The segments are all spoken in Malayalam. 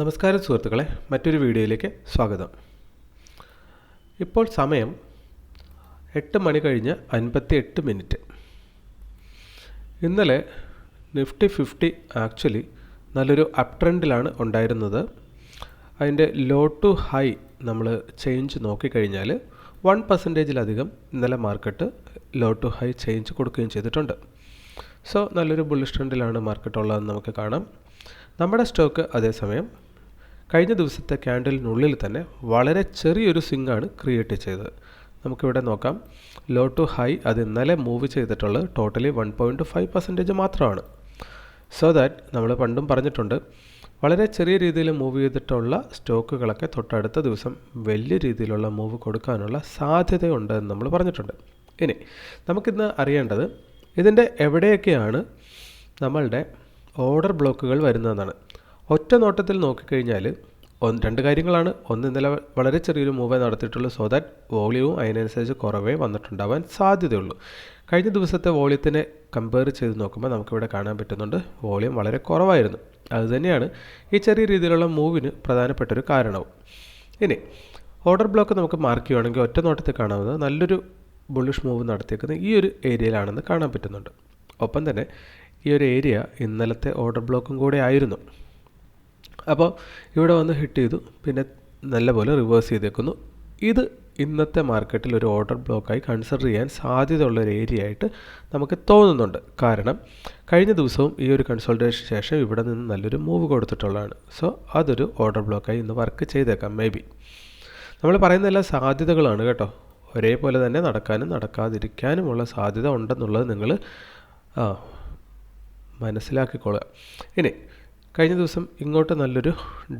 നമസ്കാരം സുഹൃത്തുക്കളെ, മറ്റൊരു വീഡിയോയിലേക്ക് സ്വാഗതം. ഇപ്പോൾ സമയം 8 മണി കഴിഞ്ഞ് 58 മിനിറ്റ്. ഇന്നലെ നിഫ്റ്റി 50 ആക്ച്വലി നല്ലൊരു അപ് ട്രെൻഡിലാണ് ഉണ്ടായിരുന്നത്. അതിൻ്റെ ലോ ടു ഹൈ നമ്മൾ ചേഞ്ച് നോക്കിക്കഴിഞ്ഞാൽ 1%-ലധികം ഇന്നലെ market low to high change കൊടുക്കുകയും ചെയ്തിട്ടുണ്ട്. സോ നല്ലൊരു ബുള്ളിഷ് ട്രെൻഡിലാണ് മാർക്കറ്റ് ഉള്ളതെന്ന് നമുക്ക് കാണാം. നമ്മുടെ സ്റ്റോക്ക് അതേസമയം കഴിഞ്ഞ ദിവസത്തെ ക്യാൻഡലിനുള്ളിൽ തന്നെ വളരെ ചെറിയൊരു സ്വിംഗാണ് ക്രിയേറ്റ് ചെയ്തത്. നമുക്കിവിടെ നോക്കാം, ലോ ടു ഹൈ അത് ഇന്നലെ മൂവ് ചെയ്തിട്ടുള്ളത് ടോട്ടലി 1.5% മാത്രമാണ്. സോ ദാറ്റ് നമ്മൾ പണ്ടും പറഞ്ഞിട്ടുണ്ട്, വളരെ ചെറിയ രീതിയിൽ മൂവ് ചെയ്തിട്ടുള്ള സ്റ്റോക്കുകളൊക്കെ തൊട്ടടുത്ത ദിവസം വലിയ രീതിയിലുള്ള മൂവ് കൊടുക്കാനുള്ള സാധ്യതയുണ്ട് എന്ന് നമ്മൾ പറഞ്ഞിട്ടുണ്ട്. ഇനി നമുക്കിന്ന് അറിയേണ്ടത് ഇതിൻ്റെ എവിടെയൊക്കെയാണ് നമ്മളുടെ ഓർഡർ ബ്ലോക്കുകൾ വരുന്നതെന്നാണ്. ഒറ്റ നോട്ടത്തിൽ നോക്കിക്കഴിഞ്ഞാൽ രണ്ട് കാര്യങ്ങളാണ്. ഒന്ന്, ഇന്നലെ വളരെ ചെറിയൊരു മൂവേ നടത്തിയിട്ടുള്ളൂ. സോ ദാറ്റ് വോളിയവും അതിനനുസരിച്ച് കുറവേ വന്നിട്ടുണ്ടാവാൻ സാധ്യതയുള്ളൂ. കഴിഞ്ഞ ദിവസത്തെ വോളിയത്തിനെ കമ്പയർ ചെയ്ത് നോക്കുമ്പോൾ നമുക്കിവിടെ കാണാൻ പറ്റുന്നുണ്ട് വോളിയം വളരെ കുറവായിരുന്നു. അതുതന്നെയാണ് ഈ ചെറിയ രീതിയിലുള്ള മൂവിന് പ്രധാനപ്പെട്ടൊരു കാരണവും. ഇനി ഓർഡർ ബ്ലോക്ക് നമുക്ക് മാർക്ക് ചെയ്യുകയാണെങ്കിൽ ഒറ്റ നോട്ടത്തിൽ കാണാവുന്നത് നല്ലൊരു ബുള്ളിഷ് മൂവ് നടത്തിയേക്കുന്നത് ഈ ഒരു ഏരിയയിലാണെന്ന് കാണാൻ പറ്റുന്നുണ്ട്. ഒപ്പം തന്നെ ഈ ഒരു ഏരിയ ഇന്നലത്തെ ഓർഡർ ബ്ലോക്കും കൂടെ ആയിരുന്നു. അപ്പോൾ ഇവിടെ വന്ന് ഹിറ്റ് ചെയ്തു, പിന്നെ നല്ലപോലെ റിവേഴ്സ് ചെയ്തേക്കുന്നു. ഇത് ഇന്നത്തെ മാർക്കറ്റിൽ ഒരു ഓർഡർ ബ്ലോക്കായി കൺസിഡർ ചെയ്യാൻ സാധ്യതയുള്ള ഒരു ഏരിയ ആയിട്ട് നമുക്ക് തോന്നുന്നുണ്ട്. കാരണം കഴിഞ്ഞ ദിവസവും ഈ ഒരു കൺസോൾട്ടേഷൻ ശേഷം ഇവിടെ നിന്ന് നല്ലൊരു മൂവ് കൊടുത്തിട്ടുള്ളതാണ്. സോ അതൊരു ഓർഡർ ബ്ലോക്കായി ഇന്ന് വർക്ക് ചെയ്തേക്കാം. മേ ബി നമ്മൾ പറയുന്നതെല്ലാം സാധ്യതകളാണ് കേട്ടോ. ഒരേപോലെ തന്നെ നടക്കാനും നടക്കാതിരിക്കാനുമുള്ള സാധ്യത ഉണ്ടെന്നുള്ളത് നിങ്ങൾ മനസ്സിലാക്കിക്കൊള്ളുക. ഇനി കഴിഞ്ഞ ദിവസം ഇങ്ങോട്ട് നല്ലൊരു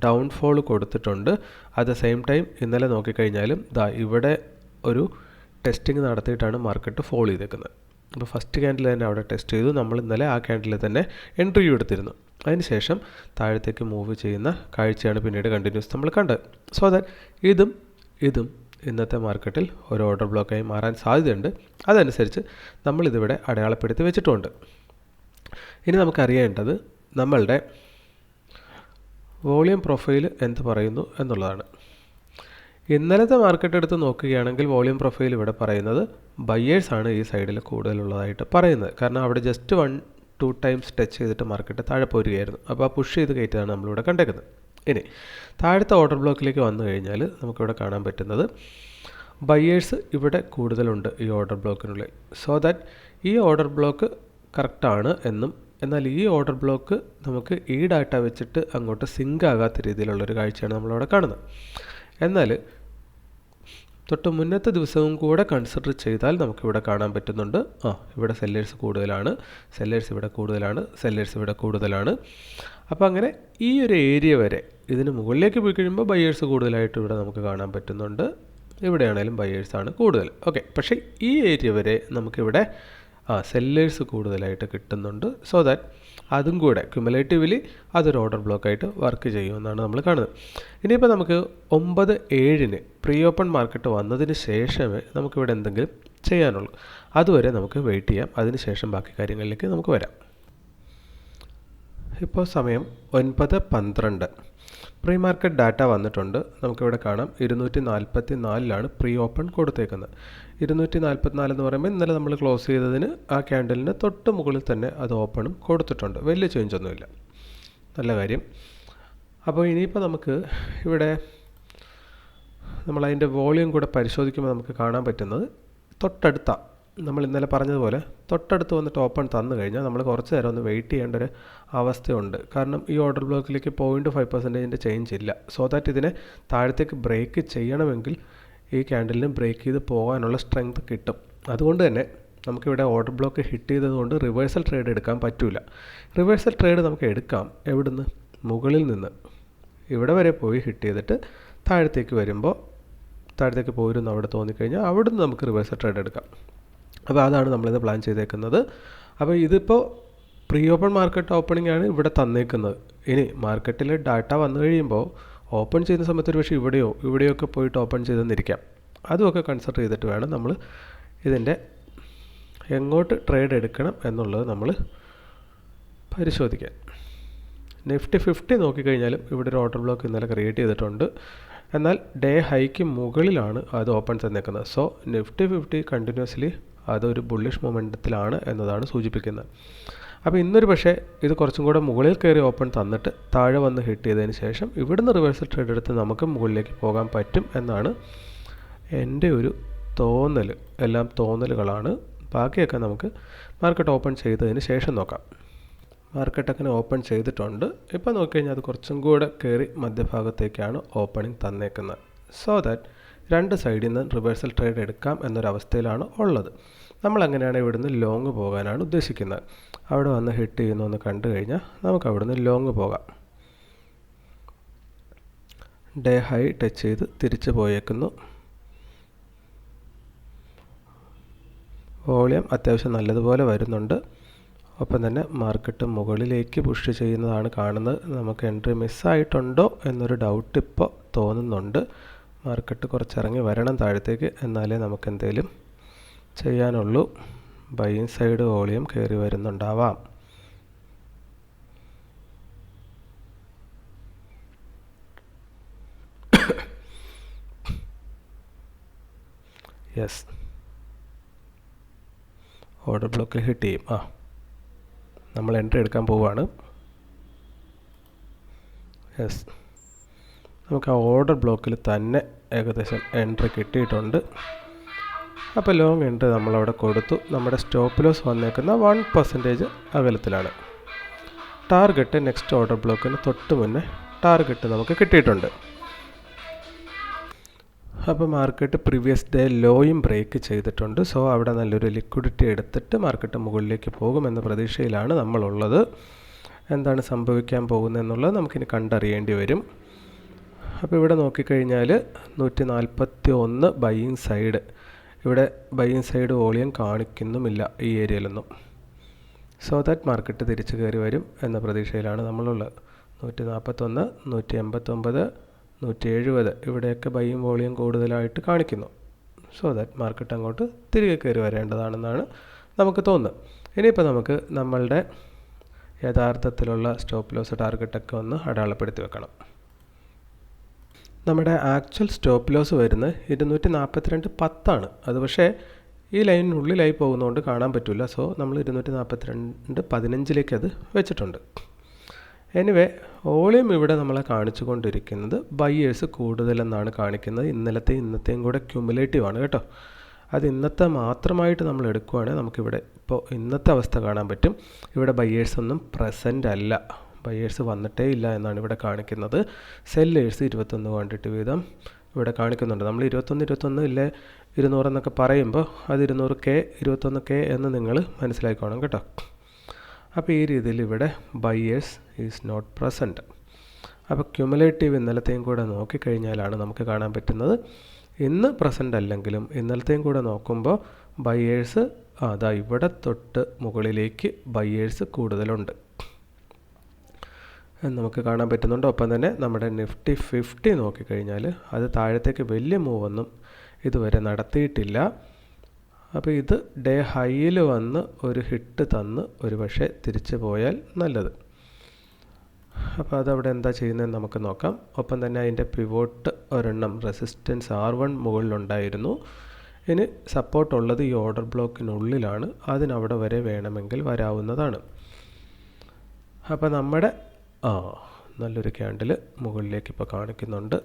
ഡൗൺഫോൾ കൊടുത്തിട്ടുണ്ട്. അറ്റ് ദ സെയിം ടൈം ഇന്നലെ നോക്കിക്കഴിഞ്ഞാലും ഇവിടെ ഒരു ടെസ്റ്റിംഗ് നടത്തിയിട്ടാണ് മാർക്കറ്റ് ഫോൾ ചെയ്തേക്കുന്നത്. അപ്പോൾ ഫസ്റ്റ് ക്യാൻഡിൽ തന്നെ അവിടെ ടെസ്റ്റ് ചെയ്തു. നമ്മൾ ഇന്നലെ ആ ക്യാൻഡിൽ തന്നെ എൻട്രി എടുത്തിരുന്നു. അതിനുശേഷം താഴത്തേക്ക് മൂവ് ചെയ്യുന്ന കാഴ്ചയാണ് പിന്നീട് കണ്ടിന്യൂസ് നമ്മൾ കണ്ടത്. സോ ദാറ്റ് ഇതും ഇന്നത്തെ മാർക്കറ്റിൽ ഒരു ഓർഡർ ബ്ലോക്കായി മാറാൻ സാധ്യതയുണ്ട്. അതനുസരിച്ച് നമ്മളിതിവിടെ അടയാളപ്പെടുത്തി വെച്ചിട്ടുണ്ട്. ഇനി നമുക്കറിയേണ്ടത് നമ്മളുടെ വോളിയം പ്രൊഫൈൽ എന്ത് പറയുന്നു എന്നുള്ളതാണ്. ഇന്നലത്തെ മാർക്കറ്റ് എടുത്ത് നോക്കുകയാണെങ്കിൽ വോളിയം പ്രൊഫൈൽ ഇവിടെ പറയുന്നത് ബയ്യേഴ്സാണ് ഈ സൈഡിൽ കൂടുതലുള്ളതായിട്ട് പറയുന്നത്. കാരണം അവിടെ ജസ്റ്റ് 1-2 ടൈംസ് ടച്ച് ചെയ്തിട്ട് മാർക്കറ്റ് താഴെ പോരുകയായിരുന്നു. അപ്പോൾ ആ പുഷ് ചെയ്ത് കയറ്റാണ് നമ്മളിവിടെ കണ്ടേക്കുന്നത്. ഇനി താഴത്തെ ഓർഡർ ബ്ലോക്കിലേക്ക് വന്നു കഴിഞ്ഞാൽ നമുക്കിവിടെ കാണാൻ പറ്റുന്നത് ബയ്യേഴ്സ് ഇവിടെ കൂടുതലുണ്ട് ഈ ഓർഡർ ബ്ലോക്കിനുള്ളിൽ. സോ ദാറ്റ് ഈ ഓർഡർ ബ്ലോക്ക് കറക്റ്റാണ് എന്നും, എന്നാൽ ഈ ഓർഡർ ബ്ലോക്ക് നമുക്ക് ഈ ഡാറ്റ വെച്ചിട്ട് അങ്ങോട്ട് സിങ്ക് ആകാത്ത രീതിയിലുള്ളൊരു കാഴ്ചയാണ് നമ്മളവിടെ കാണുന്നത്. എന്നാൽ തൊട്ട് മുന്നത്തെ ദിവസവും കൂടെ കൺസിഡർ ചെയ്താൽ നമുക്കിവിടെ കാണാൻ പറ്റുന്നുണ്ട്, ഇവിടെ സെല്ലേഴ്സ് കൂടുതലാണ്, സെല്ലേഴ്സ് ഇവിടെ കൂടുതലാണ്, സെല്ലേഴ്സ് ഇവിടെ കൂടുതലാണ്. അപ്പോൾ അങ്ങനെ ഈ ഒരു ഏരിയ വരെ ഇതിന് മുകളിലേക്ക് പോയി കഴിയുമ്പോൾ ബയ്യേഴ്സ് കൂടുതലായിട്ട് ഇവിടെ നമുക്ക് കാണാൻ പറ്റുന്നുണ്ട്. ഇവിടെയാണേലും ബയ്യേഴ്സാണ് കൂടുതൽ. ഓക്കെ, പക്ഷേ ഈ ഏരിയ വരെ നമുക്കിവിടെ സെല്ലേഴ്സ് കൂടുതലായിട്ട് കിട്ടുന്നുണ്ട്. സോ ദാറ്റ് അതും കൂടെ ക്യുമുലേറ്റീവ്ലി അതൊരു ഓർഡർ ബ്ലോക്കായിട്ട് വർക്ക് ചെയ്യുമെന്നാണ് നമ്മൾ കാണുന്നത്. ഇനിയിപ്പോൾ നമുക്ക് 9/7 പ്രീ ഓപ്പൺ മാർക്കറ്റ് വന്നതിന് ശേഷമേ നമുക്കിവിടെ എന്തെങ്കിലും ചെയ്യാനുള്ളൂ. അതുവരെ നമുക്ക് വെയിറ്റ് ചെയ്യാം. അതിന് ശേഷം ബാക്കി കാര്യങ്ങളിലേക്ക് നമുക്ക് വരാം. ഇപ്പോൾ സമയം 9:12. പ്രീ മാർക്കറ്റ് ഡാറ്റ വന്നിട്ടുണ്ട്. നമുക്കിവിടെ കാണാം 244 പ്രീ ഓപ്പൺ കൊടുത്തേക്കുന്നത്. 244 എന്ന് പറയുമ്പോൾ ഇന്നലെ നമ്മൾ ക്ലോസ് ചെയ്തതിന് ആ ക്യാൻഡലിന് തൊട്ട് മുകളിൽ തന്നെ അത് ഓപ്പണും കൊടുത്തിട്ടുണ്ട്. വലിയ ചേഞ്ച് ഒന്നുമില്ല, നല്ല കാര്യം. അപ്പോൾ ഇനിയിപ്പോൾ നമുക്ക് ഇവിടെ നമ്മളതിൻ്റെ വോളിയം കൂടെ പരിശോധിക്കുമ്പോൾ നമുക്ക് കാണാൻ പറ്റുന്നത് തൊട്ടടുത്ത, നമ്മൾ ഇന്നലെ പറഞ്ഞതുപോലെ തൊട്ടടുത്ത് വന്നിട്ട് ഓപ്പൺ തന്നു കഴിഞ്ഞാൽ നമ്മൾ കുറച്ച് നേരം ഒന്ന് വെയിറ്റ് ചെയ്യേണ്ട ഒരു അവസ്ഥയുണ്ട്. കാരണം ഈ ഓർഡർ ബ്ലോക്കിലേക്ക് 0.5% ചേഞ്ച് ഇല്ല. സോ ദാറ്റ് ഇതിനെ താഴത്തേക്ക് ബ്രേക്ക് ചെയ്യണമെങ്കിൽ ഈ ക്യാൻഡലിന് ബ്രേക്ക് ചെയ്ത് പോകാനുള്ള സ്ട്രെങ്ത് കിട്ടും. അതുകൊണ്ട് തന്നെ നമുക്കിവിടെ ഓർഡർ ബ്ലോക്ക് ഹിറ്റ് ചെയ്തതുകൊണ്ട് റിവേഴ്സൽ ട്രേഡ് എടുക്കാൻ പറ്റില്ല. റിവേഴ്സൽ ട്രേഡ് നമുക്ക് എടുക്കാം എവിടുന്ന്? മുകളിൽ നിന്ന് ഇവിടെ വരെ പോയി ഹിറ്റ് ചെയ്തിട്ട് താഴത്തേക്ക് വരുമ്പോൾ, താഴത്തേക്ക് പോയിരുന്നു അവിടെ തോന്നിക്കഴിഞ്ഞാൽ അവിടുന്ന് നമുക്ക് റിവേഴ്സൽ ട്രേഡ് എടുക്കാം. അപ്പോൾ അതാണ് നമ്മളിത് പ്ലാൻ ചെയ്തേക്കുന്നത്. അപ്പോൾ ഇതിപ്പോൾ പ്രീ ഓപ്പൺ മാർക്കറ്റ് ഓപ്പണിംഗ് ആണ് ഇവിടെ തന്നേക്കുന്നത്. ഇനി മാർക്കറ്റിൽ ഡാറ്റ വന്നു കഴിയുമ്പോൾ ഓപ്പൺ ചെയ്യുന്ന സമയത്ത് ഒരു പക്ഷേ ഇവിടെയൊക്കെ പോയിട്ട് ഓപ്പൺ ചെയ്തെന്നിരിക്കാം. അതുമൊക്കെ കൺസിഡർ ചെയ്തിട്ട് വേണം നമ്മൾ ഇതിൻ്റെ എങ്ങോട്ട് ട്രേഡ് എടുക്കണം എന്നുള്ളത് നമ്മൾ പരിശോധിക്കാൻ. നിഫ്റ്റി 50 നോക്കിക്കഴിഞ്ഞാലും ഇവിടെ ഒരു ഓർഡർ ബ്ലോക്ക് ഇന്നലെ ക്രിയേറ്റ് ചെയ്തിട്ടുണ്ട്. എന്നാൽ ഡേ ഹൈക്ക് മുകളിലാണ് അത് ഓപ്പൺ തന്നേക്കുന്നത്. സോ നിഫ്റ്റി 50 കണ്ടിന്യൂസ്ലി അതൊരു ബുള്ളിഷ് മൊമെൻറ്റത്തിലാണ് എന്നതാണ് സൂചിപ്പിക്കുന്നത്. അപ്പോൾ ഇന്നൊരു പക്ഷേ ഇത് കുറച്ചും കൂടെ മുകളിൽ കയറി ഓപ്പൺ തന്നിട്ട് താഴെ വന്ന് ഹിറ്റ് ചെയ്തതിന് ശേഷം ഇവിടുന്ന് റിവേഴ്സൽ ട്രേഡ് എടുത്ത് നമുക്ക് മുകളിലേക്ക് പോകാൻ പറ്റും എന്നാണ് എൻ്റെ ഒരു തോന്നൽ. എല്ലാം തോന്നലുകളാണ്. ബാക്കിയൊക്കെ നമുക്ക് മാർക്കറ്റ് ഓപ്പൺ ചെയ്തതിന് ശേഷം നോക്കാം. മാർക്കറ്റൊക്കെ ഓപ്പൺ ചെയ്തിട്ടുണ്ട്. ഇപ്പോൾ നോക്കിക്കഴിഞ്ഞാൽ അത് കുറച്ചും കൂടെ കയറി മധ്യഭാഗത്തേക്കാണ് ഓപ്പണിംഗ് തന്നേക്കുന്നത്. സോ ദാറ്റ് രണ്ട് സൈഡിൽ നിന്ന് റിവേഴ്സൽ ട്രേഡ് എടുക്കാം എന്നൊരവസ്ഥയിലാണ് ഉള്ളത്. നമ്മളങ്ങനെയാണ് ഇവിടുന്ന് ലോങ് പോകാനാണ് ഉദ്ദേശിക്കുന്നത്. അവിടെ വന്ന് ഹിറ്റ് ചെയ്യുന്നു എന്ന് കണ്ടു കഴിഞ്ഞാൽ നമുക്ക് അവിടുന്ന് ലോങ് പോകാം. ഡേ ഹൈ ടച്ച് ചെയ്ത് തിരിച്ച് പോയേക്കുന്നു. വോളിയം അത്യാവശ്യം നല്ലതുപോലെ വരുന്നുണ്ട്. ഒപ്പം തന്നെ മാർക്കറ്റ് മുകളിലേക്ക് പുഷ് ചെയ്യുന്നതാണ് കാണുന്നത്. നമുക്ക് എൻട്രി മിസ്സായിട്ടുണ്ടോ എന്നൊരു ഡൗട്ട് ഇപ്പോൾ തോന്നുന്നുണ്ട്. മാർക്കറ്റ് കുറച്ചിറങ്ങി വരണം താഴത്തേക്ക്, എന്നാലേ നമുക്ക് എന്തെങ്കിലും ചെയ്യാനുള്ളൂ. ബൈയിങ് സൈഡ് വോളിയം കയറി വരുന്നുണ്ടാവാം. യെസ്, ഓർഡർ ബ്ലോക്കിൽ ഹിറ്റ് ചെയ്യും. നമ്മൾ എൻട്രി എടുക്കാൻ പോവുകയാണ്. യെസ്, നമുക്ക് ആ ഓർഡർ ബ്ലോക്കിൽ തന്നെ ഏകദേശം എൻട്രി കിട്ടിയിട്ടുണ്ട്. അപ്പോൾ ലോങ് എൻട്രി നമ്മളവിടെ കൊടുത്തു. നമ്മുടെ സ്റ്റോപ്പ് ലോസ് വന്നേക്കുന്ന 1% അകലത്തിലാണ്. ടാർഗറ്റ് നെക്സ്റ്റ് ഓർഡർ ബ്ലോക്കിന് തൊട്ട് മുന്നേ ടാർഗറ്റ് നമുക്ക് കിട്ടിയിട്ടുണ്ട്. അപ്പോൾ മാർക്കറ്റ് പ്രീവിയസ് ഡേ ലോയും ബ്രേക്ക് ചെയ്തിട്ടുണ്ട്. സോ അവിടെ നല്ലൊരു ലിക്വിഡിറ്റി എടുത്തിട്ട് മാർക്കറ്റ് മുകളിലേക്ക് പോകുമെന്ന പ്രതീക്ഷയിലാണ് നമ്മളുള്ളത്. എന്താണ് സംഭവിക്കാൻ പോകുന്നതെന്നുള്ളത് നമുക്കിനി കണ്ടറിയേണ്ടി വരും. അപ്പോൾ ഇവിടെ നോക്കിക്കഴിഞ്ഞാൽ 141 ബൈയിങ് സൈഡ്, ഇവിടെ ബൈയിങ് സൈഡ് വോളിയം കാണിക്കുന്നുമില്ല ഈ ഏരിയയിലൊന്നും. സോ ദാറ്റ് മാർക്കറ്റ് തിരിച്ച് കയറി വരും എന്ന പ്രതീക്ഷയിലാണ് നമ്മളുള്ളത്. 141, 189, 170 ഇവിടെയൊക്കെ ബൈയിങ് വോളിയം കൂടുതലായിട്ട് കാണിക്കുന്നു. സോ ദാറ്റ് മാർക്കറ്റ് അങ്ങോട്ട് തിരികെ കയറി വരേണ്ടതാണെന്നാണ് നമുക്ക് തോന്നുന്നത്. ഇനിയിപ്പോൾ നമുക്ക് നമ്മളുടെ യഥാർത്ഥത്തിലുള്ള സ്റ്റോപ്പ് ലോസ് ടാർഗറ്റൊക്കെ ഒന്ന് അടയാളപ്പെടുത്തി വെക്കണം. നമ്മുടെ ആക്ച്വൽ സ്റ്റോപ്പ് ലോസ് വരുന്നത് 242.10 അത് പക്ഷേ ഈ ലൈനിനുള്ളിലായി പോകുന്നതുകൊണ്ട് കാണാൻ പറ്റില്ല. സോ നമ്മൾ 242.15 അത് വെച്ചിട്ടുണ്ട്. എനിവേ വോളിയം ഇവിടെ നമ്മളെ കാണിച്ചു കൊണ്ടിരിക്കുന്നത് ബയ്യേഴ്സ് കൂടുതലെന്നാണ് കാണിക്കുന്നത്. ഇന്നത്തെയും കൂടെ ക്യുമുലേറ്റീവ് ആണ് കേട്ടോ. അത് ഇന്നത്തെ മാത്രമായിട്ട് നമ്മൾ എടുക്കുകയാണെങ്കിൽ നമുക്കിവിടെ ഇപ്പോൾ ഇന്നത്തെ അവസ്ഥ കാണാൻ പറ്റും. ഇവിടെ ബയ്യേഴ്സ് ഒന്നും പ്രസൻ്റ് അല്ല, ബയ്യേഴ്സ് വന്നിട്ടേ ഇല്ല എന്നാണ് ഇവിടെ കാണിക്കുന്നത്. സെല്ലേഴ്സ് 21 ക്വാണ്ടിറ്റി വീതം ഇവിടെ കാണിക്കുന്നുണ്ട്. നമ്മൾ 21 ഇല്ലേ 200 എന്നൊക്കെ പറയുമ്പോൾ അത് 200K 21K എന്ന് നിങ്ങൾ മനസ്സിലാക്കണം കേട്ടോ. അപ്പോൾ ഈ രീതിയിൽ ഇവിടെ ബയ്യേഴ്സ് ഈസ് നോട്ട് പ്രസൻറ്റ്. അപ്പോൾ ക്യുമുലേറ്റീവ് ഇന്നലത്തെയും കൂടെ നോക്കിക്കഴിഞ്ഞാലാണ് നമുക്ക് കാണാൻ പറ്റുന്നത്. ഇന്ന് പ്രസൻ്റ് അല്ലെങ്കിലും ഇന്നലത്തെയും കൂടെ നോക്കുമ്പോൾ ബയ്യേഴ്സ് അതാ ഇവിടെ തൊട്ട് മുകളിലേക്ക് ബയ്യേഴ്സ് കൂടുതലുണ്ട് എന്ന് നമുക്ക് കാണാൻ പറ്റുന്നുണ്ട്. ഒപ്പം തന്നെ നമ്മുടെ നിഫ്റ്റി 50 നോക്കിക്കഴിഞ്ഞാൽ അത് താഴത്തേക്ക് വലിയ മൂവൊന്നും ഇതുവരെ നടത്തിയിട്ടില്ല. അപ്പോൾ ഇത് ഡേ ഹൈയിൽ വന്ന് ഒരു ഹിറ്റ് തന്ന് ഒരു പക്ഷേ തിരിച്ചു പോയാൽ നല്ലത്. അപ്പോൾ അതവിടെ എന്താ ചെയ്യുന്നതെന്ന് നമുക്ക് നോക്കാം. ഒപ്പം തന്നെ അതിൻ്റെ പിവോട്ട് ഒരെണ്ണം റെസിസ്റ്റൻസ് R1 മുകളിലുണ്ടായിരുന്നു. ഇനി സപ്പോർട്ട് ഉള്ളത് ഈ ഓർഡർ ബ്ലോക്കിനുള്ളിലാണ്. അതിനവിടെ വരെ വേണമെങ്കിൽ വരാവുന്നതാണ്. അപ്പോൾ നമ്മുടെ നല്ലൊരു ക്യാൻഡിൽ മുകളിലേക്ക് ഇപ്പോൾ കാണിക്കുന്നുണ്ട്.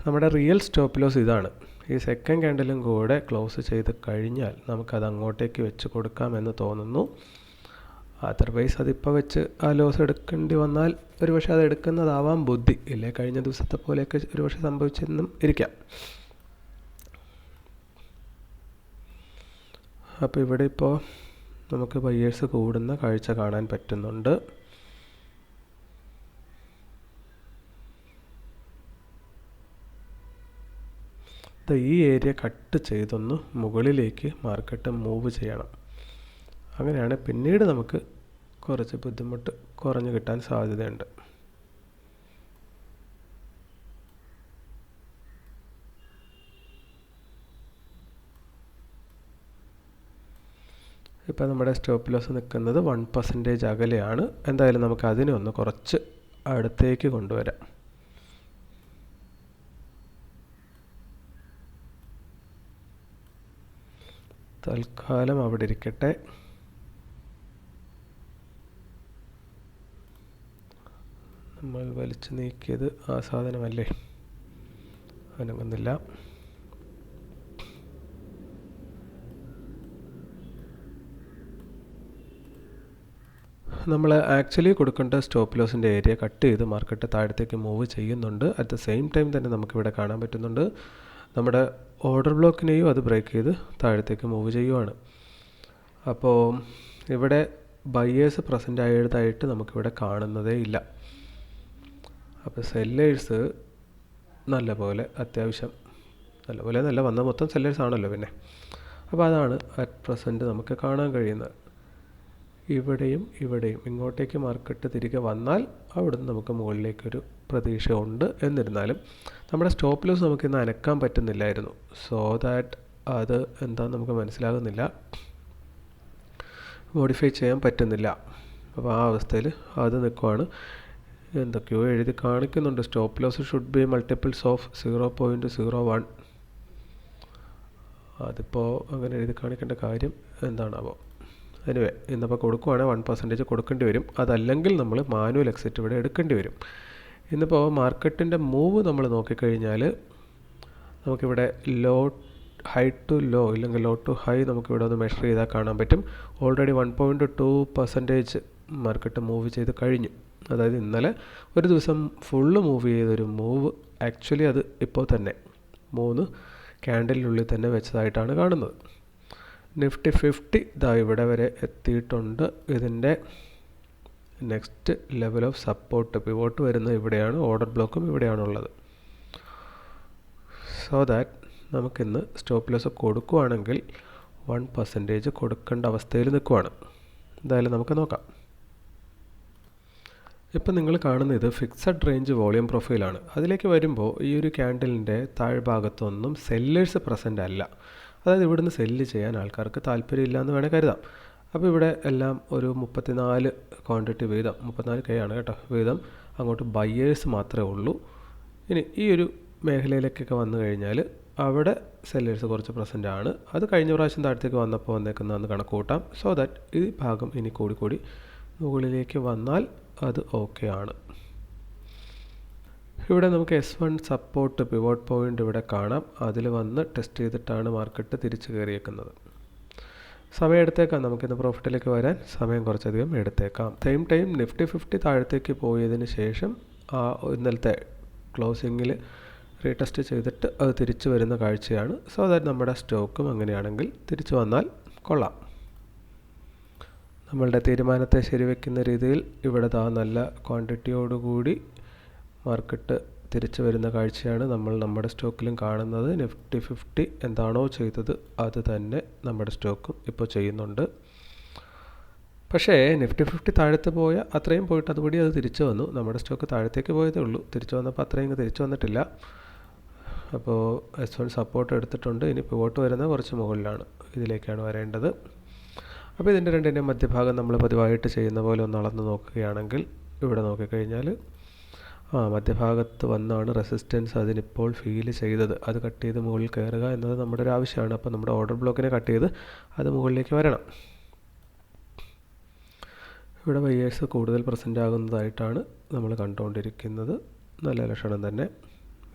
നമ്മുടെ റിയൽ സ്റ്റോപ്പ് ലോസ് ഇതാണ്. ഈ സെക്കൻഡ് ക്യാൻഡിലും കൂടെ ക്ലോസ് ചെയ്ത് കഴിഞ്ഞാൽ നമുക്കത് അങ്ങോട്ടേക്ക് വെച്ച് കൊടുക്കാമെന്ന് തോന്നുന്നു. അതർവൈസ് അതിപ്പോൾ വെച്ച് ആ ലോസ് എടുക്കേണ്ടി വന്നാൽ ഒരു പക്ഷേ അത് എടുക്കുന്നതാവാം ബുദ്ധി. ഇല്ലേ കഴിഞ്ഞ ദിവസത്തെ പോലെയൊക്കെ ഒരു പക്ഷേ സംഭവിച്ചെന്നും ഇരിക്കാം. അപ്പോൾ ഇവിടെ ഇപ്പോൾ നമുക്ക് ബയ്യേഴ്സ് കൂടുന്ന കാഴ്ച കാണാൻ പറ്റുന്നുണ്ട്. ഈ ഏരിയ കട്ട് ചെയ്തൊന്ന് മുകളിലേക്ക് മാർക്കറ്റ് മൂവ് ചെയ്യണം. അങ്ങനെയാണ് പിന്നീട് നമുക്ക് കുറച്ച് ബുദ്ധിമുട്ട് കുറഞ്ഞു കിട്ടാൻ സാധ്യതയുണ്ട്. ഇപ്പോൾ നമ്മുടെ സ്റ്റോപ്പ് ലോസ് നിൽക്കുന്നത് 1% അകലെയാണ്. എന്തായാലും നമുക്ക് അതിനെ ഒന്ന് കുറച്ച് അടുത്തേക്ക് കൊണ്ടുവരാം. തൽക്കാലം അവിടെ ഇരിക്കട്ടെ. നമ്മൾ വലിച്ചു നീക്കിയത് ആ സാധനമല്ലേ, അനങ്ങുന്നില്ല. നമ്മൾ ആക്ച്വലി കൊടുക്കേണ്ട സ്റ്റോപ്പ് ലോസിൻ്റെ ഏരിയ കട്ട് ചെയ്ത് മാർക്കറ്റ് താഴത്തേക്ക് മൂവ് ചെയ്യുന്നുണ്ട്. അറ്റ് ദ സെയിം ടൈം തന്നെ നമുക്കിവിടെ കാണാൻ പറ്റുന്നുണ്ട് നമ്മുടെ ഓർഡർ ബ്ലോക്കിനെയും അത് ബ്രേക്ക് ചെയ്ത് താഴത്തേക്ക് മൂവ് ചെയ്യുവാണ്. അപ്പോൾ ഇവിടെ ബയേഴ്സ് പ്രസൻ്റ് ആയതായിട്ട് നമുക്കിവിടെ കാണുന്നതേ ഇല്ല. അപ്പോൾ സെല്ലേഴ്സ് നല്ലപോലെ അത്യാവശ്യം നല്ലപോലെ നല്ല വന്ന മൊത്തം സെല്ലേഴ്സ് ആണല്ലോ പിന്നെ. അപ്പോൾ അതാണ് അറ്റ് പ്രസൻറ്റ് നമുക്ക് കാണാൻ കഴിയുന്നത്. ഇവിടെയും ഇങ്ങോട്ടേക്ക് മാർക്കറ്റ് തിരികെ വന്നാൽ അവിടുന്ന് നമുക്ക് മുകളിലേക്കൊരു പ്രതീക്ഷ ഉണ്ട്. എന്നിരുന്നാലും നമ്മുടെ സ്റ്റോപ്പ് ലോസ് നമുക്കിന്ന് അനക്കാൻ പറ്റുന്നില്ലായിരുന്നു. സോ ദാറ്റ് അത് എന്താണെന്ന് നമുക്ക് മനസ്സിലാകുന്നില്ല, മോഡിഫൈ ചെയ്യാൻ പറ്റുന്നില്ല. അപ്പോൾ ആ അവസ്ഥയിൽ അത് നിൽക്കുവാണ്. എന്തൊക്കെയോ എഴുതി കാണിക്കുന്നുണ്ട്. Stop loss should be multiples of 0.01. അതിപ്പോൾ അങ്ങനെ എഴുതി കാണിക്കേണ്ട കാര്യം എന്താണാവോ. എനിവേ ഇന്നിപ്പോൾ കൊടുക്കുവാണെങ്കിൽ 1% കൊടുക്കേണ്ടി വരും. അതല്ലെങ്കിൽ നമ്മൾ മാനുവൽ എക്സിറ്റ് ഇവിടെ എടുക്കേണ്ടി വരും. ഇന്നിപ്പോൾ മാർക്കറ്റിൻ്റെ മൂവ് നമ്മൾ നോക്കിക്കഴിഞ്ഞാൽ നമുക്കിവിടെ ഹൈ ടു ലോ ഇല്ലെങ്കിൽ ലോ ടു ഹൈ നമുക്കിവിടെ ഒന്ന് മെഷർ ചെയ്താൽ കാണാൻ പറ്റും. ഓൾറെഡി 1.2% മാർക്കറ്റ് മൂവ് ചെയ്ത് കഴിഞ്ഞു. അതായത് ഇന്നലെ ഒരു ദിവസം ഫുള്ള് മൂവ് ചെയ്തൊരു മൂവ് ആക്ച്വലി അത് ഇപ്പോൾ തന്നെ 3 ക്യാൻഡലിനുള്ളിൽ തന്നെ വെച്ചതായിട്ടാണ് കാണുന്നത്. നിഫ്റ്റി 50 ഇതാ ഇവിടെ വരെ എത്തിയിട്ടുണ്ട്. ഇതിൻ്റെ next level of support pivot വരുന്നത് ഇവിടെയാണ്. ഓർഡർ ബ്ലോക്കും ഇവിടെയാണുള്ളത്. സോ ദാറ്റ് നമുക്കിന്ന് സ്റ്റോപ്പ് ലോസ് കൊടുക്കുകയാണെങ്കിൽ 1% കൊടുക്കേണ്ട അവസ്ഥയിൽ നിൽക്കുവാണ്. എന്തായാലും നമുക്ക് നോക്കാം. ഇപ്പം നിങ്ങൾ കാണുന്ന ഇത് ഫിക്സഡ് റേഞ്ച് വോളിയം പ്രൊഫൈലാണ്. അതിലേക്ക് വരുമ്പോൾ ഈ ഒരു ക്യാൻഡലിൻ്റെ താഴ്ഭാഗത്തൊന്നും സെല്ലേഴ്സ് പ്രസൻ്റ് അല്ല. അതായത് ഇവിടുന്ന് സെല്ല് ചെയ്യാൻ ആൾക്കാർക്ക് താല്പര്യമില്ല എന്ന് വേണേൽ കരുതാം. അപ്പോൾ ഇവിടെ എല്ലാം ഒരു 34 ക്വാണ്ടിറ്റി വീതം 34K ആണ് കേട്ടോ വീതം അങ്ങോട്ട് ബയേഴ്സ് മാത്രമേ ഉള്ളൂ. ഇനി ഈ ഒരു മേഖലയിലേക്കൊക്കെ വന്നു കഴിഞ്ഞാൽ അവിടെ സെല്ലേഴ്സ് കുറച്ച് പ്രസൻ്റ് ആണ്. അത് കഴിഞ്ഞ പ്രാവശ്യം താഴത്തേക്ക് വന്നപ്പോൾ വന്നേക്കുന്നതെന്ന് കണക്ക് കൂട്ടാം. സോ ദാറ്റ് ഈ ഭാഗം ഇനി കൂടി മുകളിലേക്ക് വന്നാൽ അത് ഓക്കെ ആണ്. ഇവിടെ നമുക്ക് S1 സപ്പോർട്ട് പിവോട്ട് പോയിൻ്റ് ഇവിടെ കാണാം. അതിൽ വന്ന് ടെസ്റ്റ് ചെയ്തിട്ടാണ് മാർക്കറ്റ് തിരിച്ച് കയറിയേക്കുന്നത്. സമയം എടുത്തേക്കാം, നമുക്കിന്ന് പ്രോഫിറ്റിലേക്ക് വരാൻ സമയം കുറച്ചധികം എടുത്തേക്കാം. സെയിം ടൈം നിഫ്റ്റി 50 താഴത്തേക്ക് പോയതിന് ശേഷം ഇന്നലത്തെ ക്ലോസിങ്ങിൽ റീടെസ്റ്റ് ചെയ്തിട്ട് അത് തിരിച്ചു വരുന്ന കാഴ്ചയാണ്. സോ ദാറ്റ് നമ്മുടെ സ്റ്റോക്കും അങ്ങനെയാണെങ്കിൽ തിരിച്ചു വന്നാൽ കൊള്ളാം. നമ്മളുടെ തീരുമാനത്തെ ശരിവെക്കുന്ന രീതിയിൽ ഇവിടെ നല്ല ക്വാണ്ടിറ്റിയോടുകൂടി മാർക്കറ്റ് തിരിച്ചു വരുന്ന കാഴ്ചയാണ് നമ്മൾ നമ്മുടെ സ്റ്റോക്കിലും കാണുന്നത്. നിഫ്റ്റി 50 എന്താണോ ചെയ്തത് അത് തന്നെ നമ്മുടെ സ്റ്റോക്കും ഇപ്പോൾ ചെയ്യുന്നുണ്ട്. പക്ഷേ നിഫ്റ്റി 50 താഴത്ത് പോയ അത്രയും പോയിട്ട് അതുകൂടി അത് തിരിച്ചു വന്നു. നമ്മുടെ സ്റ്റോക്ക് താഴത്തേക്ക് പോയതേ ഉള്ളൂ. തിരിച്ചു വന്നപ്പോൾ അത്രയും തിരിച്ചു വന്നിട്ടില്ല. അപ്പോൾ S1 സപ്പോർട്ട് എടുത്തിട്ടുണ്ട്. ഇനി പിവോട്ട് വരുന്നത് കുറച്ച് മുകളിലാണ്, ഇതിലേക്കാണ് വരേണ്ടത്. അപ്പോൾ ഇതിൻ്റെ രണ്ടിൻ്റെയും മധ്യഭാഗം നമ്മൾ പതിവായിട്ട് ചെയ്യുന്ന പോലെ ഒന്ന് അളന്ന് നോക്കുകയാണെങ്കിൽ ഇവിടെ നോക്കിക്കഴിഞ്ഞാൽ മധ്യഭാഗത്ത് വന്നാണ് റെസിസ്റ്റൻസ് അതിനിപ്പോൾ ഫീൽ ചെയ്തത്. അത് കട്ട് ചെയ്ത് മുകളിൽ കയറുക എന്നത് നമ്മുടെ ഒരു ആവശ്യമാണ്. അപ്പോൾ നമ്മുടെ ഓർഡർ ബ്ലോക്കിനെ കട്ട് ചെയ്ത് അത് മുകളിലേക്ക് വരണം. ഇവിടെ ബയേഴ്സ് കൂടുതൽ പ്രസൻ്റ് ആകുന്നതായിട്ടാണ് നമ്മൾ കണ്ടുകൊണ്ടിരിക്കുന്നത്. നല്ല ലക്ഷണം തന്നെ.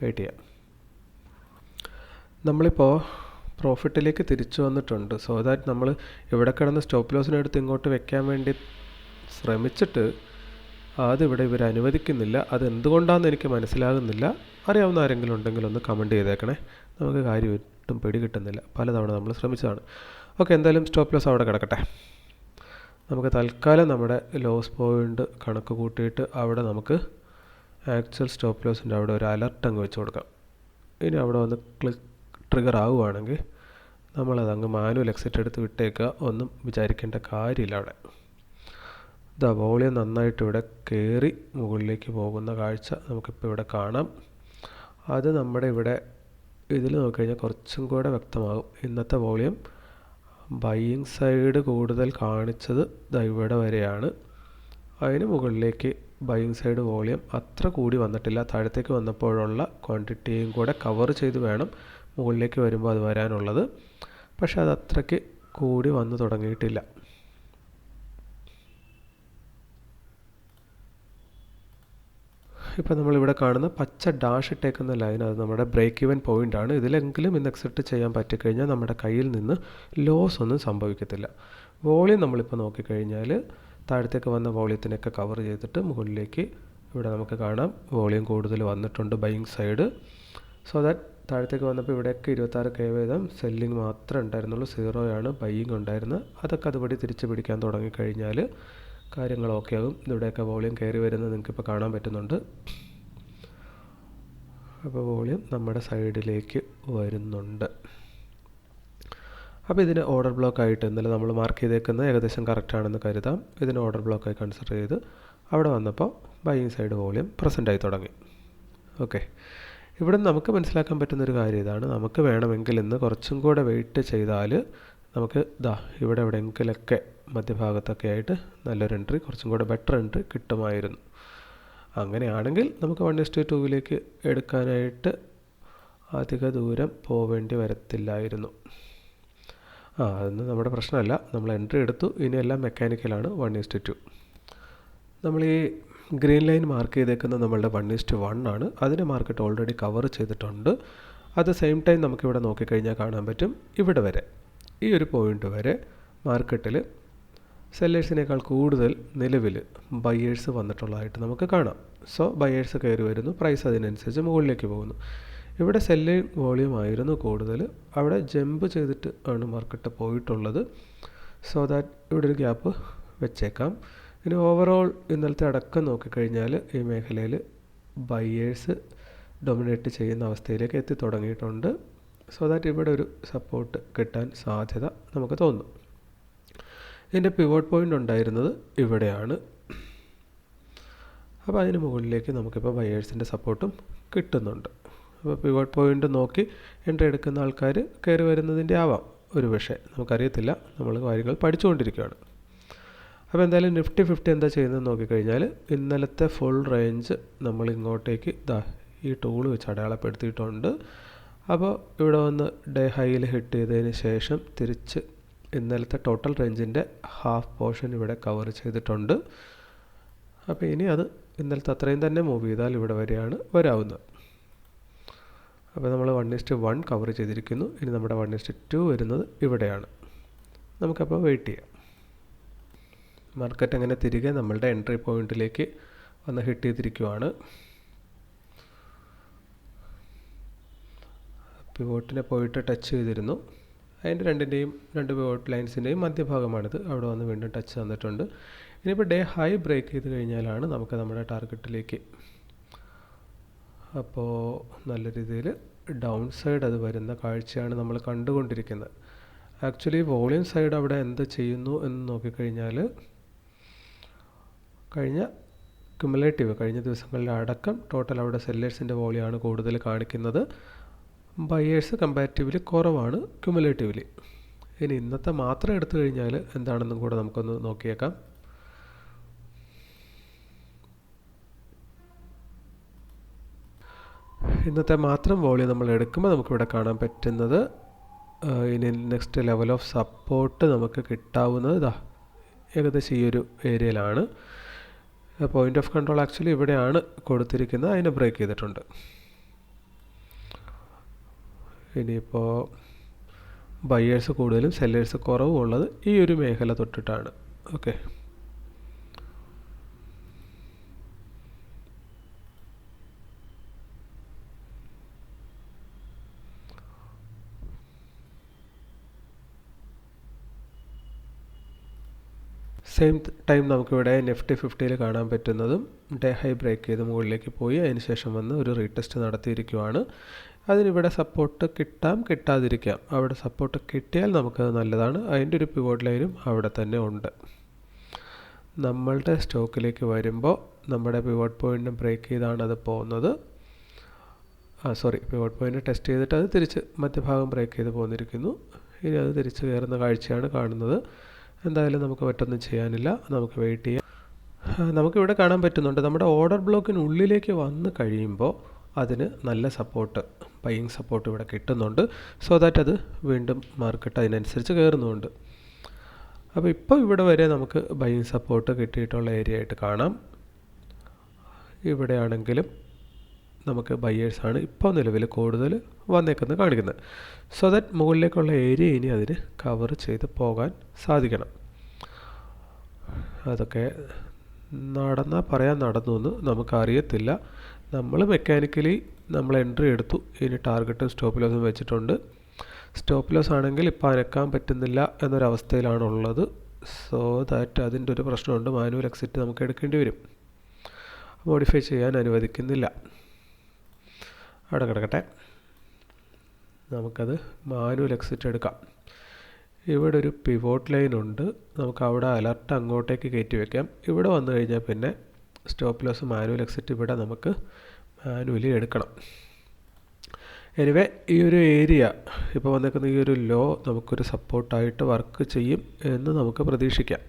വെയിറ്റ് ചെയ്യാം. നമ്മളിപ്പോൾ പ്രോഫിറ്റിലേക്ക് തിരിച്ചു വന്നിട്ടുണ്ട്. സോ ദാറ്റ് നമ്മൾ ഇവിടെ കിടന്ന് സ്റ്റോപ്പ് ലോസിനെടുത്ത് ഇങ്ങോട്ട് വെക്കാൻ വേണ്ടി ശ്രമിച്ചിട്ട് അതിവിടെ ഇവർ അനുവദിക്കുന്നില്ല. അതെന്തുകൊണ്ടാണെന്ന് എനിക്ക് മനസ്സിലാകുന്നില്ല. അറിയാവുന്ന ആരെങ്കിലും ഉണ്ടെങ്കിൽ ഒന്ന് കമൻറ്റ് ചെയ്തേക്കണേ. നമുക്ക് കാര്യം ഒട്ടും പിടികിട്ടുന്നില്ല. പലതവണ നമ്മൾ ശ്രമിച്ചതാണ്. ഓക്കെ, എന്തായാലും സ്റ്റോപ്പ് ലോസ് അവിടെ കിടക്കട്ടെ. നമുക്ക് തൽക്കാലം നമ്മുടെ ലോസ് പോയിൻ്റ് കണക്ക് കൂട്ടിയിട്ട് അവിടെ നമുക്ക് ആക്ച്വൽ സ്റ്റോപ്പ് ലോസിൻ്റെ അവിടെ ഒരു അലർട്ട് അങ്ങ് വെച്ച് കൊടുക്കാം. ഇനി അവിടെ വന്ന് ട്രിഗർ ആവുകയാണെങ്കിൽ നമ്മളതങ്ങ് മാനുവൽ എക്സിറ്റ് എടുത്ത് വിട്ടേക്കുക. ഒന്നും വിചാരിക്കേണ്ട കാര്യമില്ല. അവിടെ വോളിയം നന്നായിട്ട് ഇവിടെ കയറി മുകളിലേക്ക് പോകുന്ന കാഴ്ച നമുക്കിപ്പോൾ ഇവിടെ കാണാം. അത് നമ്മുടെ ഇവിടെ ഇതിൽ നോക്കിക്കഴിഞ്ഞാൽ കുറച്ചും കൂടെ വ്യക്തമാകും. ഇന്നത്തെ വോളിയം ബൈയിങ് സൈഡ് കൂടുതൽ കാണിച്ചത് ഇവിടെ വരെയാണ്. അതിന് മുകളിലേക്ക് ബൈയിങ് സൈഡ് വോളിയം അത്ര കൂടി വന്നിട്ടില്ല. താഴത്തേക്ക് വന്നപ്പോഴുള്ള ക്വാണ്ടിറ്റിയും കൂടെ കവർ ചെയ്ത് വേണം മുകളിലേക്ക് വരുമ്പോൾ അത് വരാനുള്ളത്. പക്ഷേ അത് അത്രയ്ക്ക് കൂടി വന്നു തുടങ്ങിയിട്ടില്ല. ഇപ്പോൾ നമ്മളിവിടെ കാണുന്ന പച്ച ഡാഷ് ഇട്ടേക്കുന്ന ലൈൻ അത് നമ്മുടെ ബ്രേക്ക് ഈവൻ പോയിൻ്റാണ്. ഇതിലെങ്കിലും ഇന്ന് എക്സിറ്റ് ചെയ്യാൻ പറ്റിക്കഴിഞ്ഞാൽ നമ്മുടെ കയ്യിൽ നിന്ന് ലോസ് ഒന്നും സംഭവിക്കത്തില്ല. വോളിയം നമ്മളിപ്പോൾ നോക്കിക്കഴിഞ്ഞാൽ താഴത്തേക്ക് വന്ന വോളിയത്തിനൊക്കെ കവർ ചെയ്തിട്ട് മുകളിലേക്ക് ഇവിടെ നമുക്ക് കാണാം വോളിയം കൂടുതൽ വന്നിട്ടുണ്ട് ബൈയിങ് സൈഡ്. സോ ദാറ്റ് താഴത്തേക്ക് വന്നപ്പോൾ ഇവിടെയൊക്കെ 26K വീതം സെല്ലിങ് മാത്രമേ ഉണ്ടായിരുന്നുള്ളൂ. 0 ബൈയിങ് ഉണ്ടായിരുന്നത്. അതൊക്കെ അതുപടി തിരിച്ച് പിടിക്കാൻ തുടങ്ങിക്കഴിഞ്ഞാൽ കാര്യങ്ങൾ ഓക്കെ ആകും. ഇവിടെയൊക്കെ വോളിയം കയറി വരുന്നത് നിങ്ങൾക്കിപ്പോൾ കാണാൻ പറ്റുന്നുണ്ട്. അപ്പോൾ വോളിയം നമ്മുടെ സൈഡിലേക്ക് വരുന്നുണ്ട്. അപ്പോൾ ഇതിന് ഓർഡർ ബ്ലോക്ക് ആയിട്ട് ഇന്നലെ നമ്മൾ മാർക്ക് ചെയ്തേക്കുന്നത് ഏകദേശം കറക്റ്റാണെന്ന് കരുതാം. ഇതിന് ഓർഡർ ബ്ലോക്കായി കൺസിഡർ ചെയ്ത് അവിടെ വന്നപ്പോൾ ബൈയിങ് സൈഡ് വോളിയം പ്രസൻ്റ് ആയി തുടങ്ങി. ഓക്കെ, ഇവിടെ നമുക്ക് മനസ്സിലാക്കാൻ പറ്റുന്നൊരു കാര്യം ഇതാണ്. നമുക്ക് വേണമെങ്കിൽ ഇന്ന് കുറച്ചും കൂടെ വെയിറ്റ് ചെയ്താൽ നമുക്ക് ഇവിടെ എവിടെയെങ്കിലൊക്കെ മധ്യഭാഗത്തൊക്കെ ആയിട്ട് നല്ലൊരു എൻട്രി, കുറച്ചും കൂടെ ബെറ്റർ എൻട്രി കിട്ടുമായിരുന്നു. അങ്ങനെയാണെങ്കിൽ നമുക്ക് 1:2 എടുക്കാനായിട്ട് അധിക ദൂരം പോവേണ്ടി വരത്തില്ലായിരുന്നു. അതൊന്നും നമ്മുടെ പ്രശ്നമല്ല. നമ്മൾ എൻട്രി എടുത്തു. ഇനിയെല്ലാം മെക്കാനിക്കലാണ്. 1:2. നമ്മൾ ഈ ഗ്രീൻ ലൈൻ മാർക്ക് ചെയ്തേക്കുന്ന നമ്മളുടെ 1:1 ആണ്. അതിനെ മാർക്കറ്റ് ഓൾറെഡി കവർ ചെയ്തിട്ടുണ്ട്. അറ്റ് ദ സെയിം ടൈം നമുക്കിവിടെ നോക്കിക്കഴിഞ്ഞാൽ കാണാൻ പറ്റും ഇവിടെ വരെ ഈ ഒരു പോയിൻ്റ് വരെ മാർക്കറ്റിൽ സെല്ലേഴ്സിനേക്കാൾ കൂടുതൽ നിലവിൽ ബയേഴ്സ് വന്നിട്ടുള്ളതായിട്ട് നമുക്ക് കാണാം. സോ ബയേഴ്സ് കയറി വരുന്നു, പ്രൈസ് അതിനനുസരിച്ച് മുകളിലേക്ക് പോകുന്നു. ഇവിടെ സെല്ലിങ് വോളിയം ആയിരുന്നു കൂടുതൽ. അവിടെ ജമ്പ് ചെയ്തിട്ട് ആണ് മാർക്കറ്റ് പോയിട്ടുള്ളത്. സോ ദാറ്റ് ഇവിടെ ഒരു ഗ്യാപ്പ് വെച്ചേക്കാം. ഇനി ഓവറോൾ ഇന്നലത്തെ അടക്കം നോക്കിക്കഴിഞ്ഞാൽ ഈ മേഖലയിൽ ബയേഴ്സ് ഡൊമിനേറ്റ് ചെയ്യുന്ന അവസ്ഥയിലേക്ക് എത്തി തുടങ്ങിയിട്ടുണ്ട്. സോ ദാറ്റ് ഇവിടെ ഒരു സപ്പോർട്ട് കിട്ടാൻ സാധ്യത നമുക്ക് തോന്നുന്നു. ഇതിൻ്റെ പിവോട്ട് പോയിൻ്റ് ഉണ്ടായിരുന്നത് ഇവിടെയാണ്. അപ്പോൾ അതിന് മുകളിലേക്ക് നമുക്കിപ്പോൾ ബയേഴ്സിൻ്റെ സപ്പോർട്ടും കിട്ടുന്നുണ്ട്. അപ്പോൾ പിവോട്ട് പോയിൻ്റ് നോക്കി എൻട്രി എടുക്കുന്ന ആൾക്കാർ കയറി വരുന്നതിൻ്റെ ആവാം ഒരു പക്ഷേ, നമുക്കറിയത്തില്ല. നമ്മൾ കാര്യങ്ങൾ പഠിച്ചുകൊണ്ടിരിക്കുകയാണ്. അപ്പോൾ എന്തായാലും നിഫ്റ്റി 50 എന്താ ചെയ്യുന്നതെന്ന് നോക്കിക്കഴിഞ്ഞാൽ ഇന്നലത്തെ ഫുൾ റേഞ്ച് നമ്മൾ ഇങ്ങോട്ടേക്ക് ഈ ടൂൾ വെച്ച് അടയാളപ്പെടുത്തിയിട്ടുണ്ട്. അപ്പോൾ ഇവിടെ വന്ന് ഡേ ഹൈയിൽ ഹിറ്റ് ചെയ്തതിന് ശേഷം തിരിച്ച് ഇന്നലത്തെ ടോട്ടൽ റേഞ്ചിൻ്റെ ഹാഫ് പോർഷൻ ഇവിടെ കവർ ചെയ്തിട്ടുണ്ട്. അപ്പോൾ ഇനി അത് ഇന്നലത്തെ അത്രയും തന്നെ മൂവ് ചെയ്താൽ ഇവിടെ വരെയാണ് വരാവുന്നത്. അപ്പോൾ നമ്മൾ 1:1 കവർ ചെയ്തിരിക്കുന്നു. ഇനി നമ്മുടെ 1:2 വരുന്നത് ഇവിടെയാണ്. നമുക്കപ്പോൾ വെയിറ്റ് ചെയ്യാം. മാർക്കറ്റ് അങ്ങനെ തിരികെ നമ്മളുടെ എൻട്രി പോയിന്റിലേക്ക് വന്ന് ഹിറ്റ് ചെയ്തിരിക്കുവാണ്. പിവോട്ടിനെ പോയിട്ട് ടച്ച് ചെയ്തിരുന്നു. അതിൻ്റെ രണ്ട് പിവോട്ട് ലൈൻസിൻ്റെയും മധ്യഭാഗമാണിത്. അവിടെ വന്ന് വീണ്ടും ടച്ച് തന്നിട്ടുണ്ട്. ഇനിയിപ്പോൾ ഡേ ഹൈ ബ്രേക്ക് ചെയ്ത് കഴിഞ്ഞാലാണ് നമുക്ക് നമ്മുടെ ടാർഗറ്റിലേക്ക് അപ്പോൾ നല്ല രീതിയിൽ ഡൗൺ സൈഡ് അത് വരുന്ന കാഴ്ചയാണ് നമ്മൾ കണ്ടുകൊണ്ടിരിക്കുന്നത്. ആക്ച്വലി വോളിയം സൈഡ് അവിടെ എന്ത് ചെയ്യുന്നു എന്ന് നോക്കിക്കഴിഞ്ഞാൽ കഴിഞ്ഞ ദിവസങ്ങളിലെ അടക്കം ടോട്ടൽ അവിടെ സെല്ലേഴ്സിൻ്റെ വോളിയമാണ് കൂടുതൽ കാണിക്കുന്നത്. ബയേഴ്സ് കമ്പാരിറ്റീവ്ലി കുറവാണ് ക്യുമുലേറ്റീവ്ലി. ഇനി ഇന്നത്തെ മാത്രം എടുത്തു കഴിഞ്ഞാൽ എന്താണെന്നും കൂടെ നമുക്കൊന്ന് നോക്കിയേക്കാം. ഇന്നത്തെ മാത്രം വോളിയം നമ്മൾ എടുക്കുമ്പോൾ നമുക്കിവിടെ കാണാൻ പറ്റുന്നത് ഇനി നെക്സ്റ്റ് ലെവൽ ഓഫ് സപ്പോർട്ട് നമുക്ക് കിട്ടാവുന്നത് ഏകദേശം ഈ ഒരു ഏരിയയിലാണ്. പോയിൻ്റ് ഓഫ് കൺട്രോൾ ആക്ച്വലി ഇവിടെയാണ് കൊടുത്തിരിക്കുന്നത്. അതിനെ ബ്രേക്ക് ചെയ്തിട്ടുണ്ട്. ഇനിയിപ്പോൾ ബയേഴ്സ് കൂടുതലും സെല്ലേഴ്സ് കുറവും ഉള്ളത് ഈ ഒരു മേഖല തൊട്ടിട്ടാണ്. ഓക്കെ, സെയിം ടൈം നമുക്കിവിടെ നിഫ്റ്റി 50 കാണാൻ പറ്റുന്നതും ഡേ ഹൈ ബ്രേക്ക് ചെയ്ത് മുകളിലേക്ക് പോയി അതിന് ശേഷം വന്ന് ഒരു റീടെസ്റ്റ് നടത്തിയിരിക്കുവാണ്. അതിനിവിടെ സപ്പോർട്ട് കിട്ടാം, കിട്ടാതിരിക്കാം. അവിടെ സപ്പോർട്ട് കിട്ടിയാൽ നമുക്കത് നല്ലതാണ്. അതിൻ്റെ ഒരു പിവോട്ട് ലൈനും അവിടെ തന്നെ ഉണ്ട്. നമ്മളുടെ സ്റ്റോക്കിലേക്ക് വരുമ്പോൾ നമ്മുടെ പിവോട്ട് പോയിൻറ്റും ബ്രേക്ക് ചെയ്താണ് അത് പോകുന്നത്. പിവോട്ട് പോയിൻറ്റ് ടെസ്റ്റ് ചെയ്തിട്ട് അത് തിരിച്ച് മധ്യഭാഗം ബ്രേക്ക് ചെയ്ത് പോന്നിരിക്കുന്നു. ഇനി അത് തിരിച്ച് കയറുന്ന കാഴ്ചയാണ് കാണുന്നത്. എന്തായാലും നമുക്ക് മറ്റൊന്നും ചെയ്യാനില്ല, നമുക്ക് വെയിറ്റ് ചെയ്യാം. നമുക്കിവിടെ കാണാൻ പറ്റുന്നുണ്ട്, നമ്മുടെ ഓർഡർ ബ്ലോക്കിനുള്ളിലേക്ക് വന്ന് കഴിയുമ്പോൾ അതിന് നല്ല സപ്പോർട്ട്, ബൈയിങ് സപ്പോർട്ട് ഇവിടെ കിട്ടുന്നുണ്ട്. സോ ദാറ്റ് അത് വീണ്ടും മാർക്കറ്റ് അതിനനുസരിച്ച് കയറുന്നുണ്ട്. അപ്പോൾ ഇപ്പോൾ ഇവിടെ വരെ നമുക്ക് ബൈയിങ് സപ്പോർട്ട് കിട്ടിയിട്ടുള്ള ഏരിയ ആയിട്ട് കാണാം. ഇവിടെയാണെങ്കിലും നമുക്ക് ബയ്യേഴ്സാണ് ഇപ്പോൾ നിലവിൽ കൂടുതൽ വന്നേക്കുന്നത് കാണിക്കുന്നത്. സോ ദാറ്റ് മുകളിലേക്കുള്ള ഏരിയ ഇനി അതിന് കവർ ചെയ്ത് പോകാൻ സാധിക്കണം. അതൊക്കെ നടന്നാൽ പറയാൻ നടന്നു എന്ന് നമുക്കറിയത്തില്ല. നമ്മൾ മെക്കാനിക്കലി നമ്മൾ എൻട്രി എടുത്തു, ഇനി ടാർഗറ്റും സ്റ്റോപ്പ് ലോസും വെച്ചിട്ടുണ്ട്. സ്റ്റോപ്പ് ലോസ് ആണെങ്കിൽ ഇപ്പോൾ അനക്കാൻ പറ്റുന്നില്ല എന്നൊരവസ്ഥയിലാണുള്ളത്. സോ ദാറ്റ് അതിൻ്റെ ഒരു പ്രശ്നമുണ്ട്, മാനുവൽ എക്സിറ്റ് നമുക്ക് എടുക്കേണ്ടി വരും, മോഡിഫൈ ചെയ്യാൻ അനുവദിക്കുന്നില്ല. അവിടെ കിടക്കട്ടെ, നമുക്കത് മാനുവൽ എക്സിറ്റ് എടുക്കാം. ഇവിടെ ഒരു പിവോട്ട് ലൈൻ ഉണ്ട്, നമുക്ക് അവിടെ അലർട്ട് അങ്ങോട്ടേക്ക് കയറ്റി വയ്ക്കാം. ഇവിടെ വന്നു കഴിഞ്ഞാൽ പിന്നെ സ്റ്റോപ്പ് ലോസ് മാനുവൽ എക്സിറ്റ് ഇവിടെ നമുക്ക് മാനുവലി എടുക്കണം. എനിവേ ഈ ഒരു ഏരിയ ഇപ്പോൾ വന്നേക്കുന്ന ഈ ഒരു ലോ നമുക്കൊരു സപ്പോർട്ടായിട്ട് വർക്ക് ചെയ്യും എന്ന് നമുക്ക് പ്രതീക്ഷിക്കാം.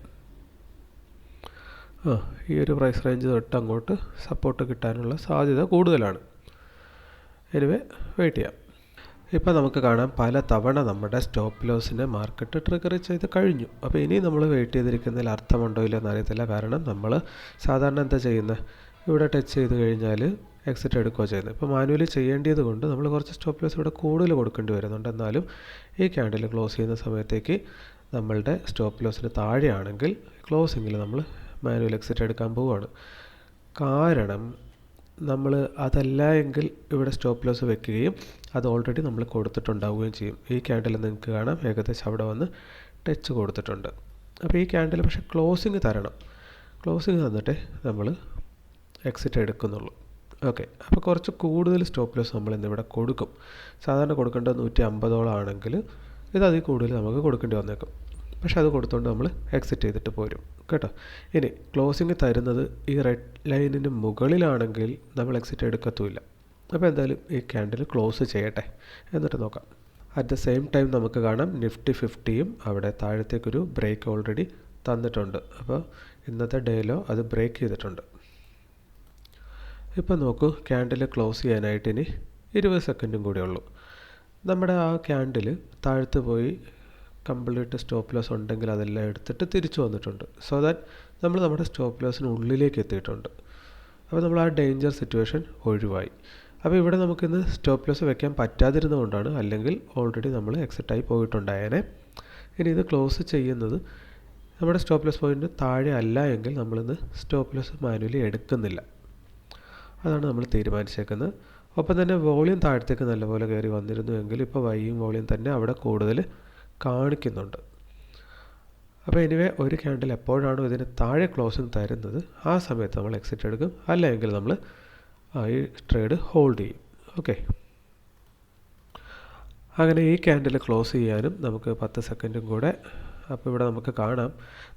ഈ ഒരു പ്രൈസ് റേഞ്ച് തൊട്ട് അങ്ങോട്ട് സപ്പോർട്ട് കിട്ടാനുള്ള സാധ്യത കൂടുതലാണ്. എനിവേ വെയിറ്റ് ചെയ്യാം. ഇപ്പോൾ നമുക്ക് കാണാം പല തവണ നമ്മുടെ സ്റ്റോപ്പ് ലോസിനെ മാർക്കറ്റ് ട്രിഗർ ചെയ്ത് കഴിഞ്ഞു. അപ്പോൾ ഇനി നമ്മൾ വെയിറ്റ് ചെയ്തിരിക്കുന്നതിൽ അർത്ഥമുണ്ടോ ഇല്ലയോ എന്നറിയത്തില്ല. കാരണം നമ്മൾ സാധാരണ എന്താ ചെയ്യുന്നത്, ഇവിടെ ടച്ച് ചെയ്ത് കഴിഞ്ഞാൽ എക്സിറ്റ് എടുക്കുകയോ ചെയ്യുന്നത്. ഇപ്പോൾ മാനുവലി ചെയ്യേണ്ടത് കൊണ്ട് നമ്മൾ കുറച്ച് സ്റ്റോപ്പ് ലോസ് ഇവിടെ കൂടുതൽ കൊടുക്കേണ്ടി വരുന്നുണ്ട്. എന്നാലും ഈ ക്യാൻഡിൽ ക്ലോസ് ചെയ്യുന്ന സമയത്തേക്ക് നമ്മളുടെ സ്റ്റോപ്പ് ലോസിന് താഴെയാണെങ്കിൽ ക്ലോസിങ്ങിൽ നമ്മൾ മാനുവൽ എക്സിറ്റ് എടുക്കാൻ പോവുകയാണ്. കാരണം നമ്മൾ അതല്ല എങ്കിൽ ഇവിടെ സ്റ്റോപ്പ് ലോസ് വെക്കുകയും അത് ഓൾറെഡി നമ്മൾ കൊടുത്തിട്ടുണ്ടാവുകയും ചെയ്യും. ഈ ക്യാൻഡിൽ നിങ്ങൾക്ക് കാണാം ഏകദേശം അവിടെ വന്ന് ടച്ച് കൊടുത്തിട്ടുണ്ട്. അപ്പോൾ ഈ ക്യാൻഡിൽ പക്ഷേ ക്ലോസിങ് തരണം, ക്ലോസിങ് തന്നിട്ടേ നമ്മൾ എക്സിറ്റ് എടുക്കുന്നുള്ളൂ. ഓക്കെ, അപ്പോൾ കുറച്ച് കൂടുതൽ സ്റ്റോപ്പ് ലോസ് നമ്മൾ ഇന്നിവിടെ കൊടുക്കും. സാധാരണ കൊടുക്കേണ്ടത് 150 ആണെങ്കിൽ ഇത് അതിൽ കൂടുതൽ നമുക്ക് കൊടുക്കേണ്ടി വന്നേക്കും. പക്ഷേ അത് കൊടുത്തുകൊണ്ട് നമ്മൾ എക്സിറ്റ് ചെയ്തിട്ട് പോരും കേട്ടോ. ഇനി ക്ലോസിങ് തരുന്നത് ഈ റെഡ് ലൈനിന് മുകളിലാണെങ്കിൽ നമ്മൾ എക്സിറ്റ് എടുക്കത്തുമില്ല. അപ്പോൾ എന്തായാലും ഈ ക്യാൻഡിൽ ക്ലോസ് ചെയ്യട്ടെ, എന്നിട്ട് നോക്കാം. അറ്റ് ദ സെയിം ടൈം നമുക്ക് കാണാം നിഫ്റ്റി 50യും അവിടെ താഴത്തേക്കൊരു ബ്രേക്ക് ഓൾറെഡി തന്നിട്ടുണ്ട്. അപ്പോൾ ഇന്നത്തെ ഡേയിലോ അത് ബ്രേക്ക് ചെയ്തിട്ടുണ്ട്. ഇപ്പോൾ നോക്കൂ, ക്യാൻഡിൽ ക്ലോസ് ചെയ്യാനായിട്ട് ഇനി 20 സെക്കൻഡും കൂടെ ഉള്ളൂ. നമ്മുടെ ആ ക്യാൻഡിൽ താഴത്ത് പോയി കംപ്ലീറ്റ് സ്റ്റോപ്പ് ലോസ് ഉണ്ടെങ്കിൽ അതെല്ലാം എടുത്തിട്ട് തിരിച്ചു വന്നിട്ടുണ്ട്. സോ ദാറ്റ് നമ്മൾ നമ്മുടെ സ്റ്റോപ്പ് ലോസിന് ഉള്ളിലേക്ക് എത്തിയിട്ടുണ്ട്. അപ്പോൾ നമ്മൾ ആ ഡേഞ്ചർ സിറ്റുവേഷൻ ഒഴിവായി. അപ്പോൾ ഇവിടെ നമുക്കിന്ന് സ്റ്റോപ്പ് ലോസ് വെക്കാൻ പറ്റാതിരുന്നതുകൊണ്ടാണ്, അല്ലെങ്കിൽ ഓൾറെഡി നമ്മൾ എക്സിറ്റായി പോയിട്ടുണ്ടായേനെ. ഇനി ഇത് ക്ലോസ് ചെയ്യുന്നത് നമ്മുടെ സ്റ്റോപ്പ് ലോസ് പോയിൻ്റ് താഴെ അല്ല എങ്കിൽ നമ്മളിന്ന് സ്റ്റോപ്പ് ലോസ് മാനുവലി എടുക്കുന്നില്ല. അതാണ് നമ്മൾ തീരുമാനിച്ചേക്കുന്നത്. ഒപ്പം തന്നെ വോളിയം താഴത്തേക്ക് നല്ലപോലെ കയറി വന്നിരുന്നു എങ്കിൽ ഇപ്പോൾ ബൈയിങ് വോളിയം തന്നെ അവിടെ കൂടുതൽ കാണിക്കുന്നുണ്ട്. അപ്പോൾ എനിവേ ഒരു ക്യാൻഡിൽ എപ്പോഴാണോ ഇതിന് താഴെ ക്ലോസിങ് തരുന്നത് ആ സമയത്ത് നമ്മൾ എക്സിറ്റ് എടുക്കും, അല്ലെങ്കിൽ നമ്മൾ ഈ ട്രേഡ് ഹോൾഡ് ചെയ്യും. ഓക്കെ, അങ്ങനെ ഈ ക്യാൻഡിൽ ക്ലോസ് ചെയ്യാനും നമുക്ക് 10 സെക്കൻഡും കൂടെ. അപ്പോൾ ഇവിടെ നമുക്ക് കാണാം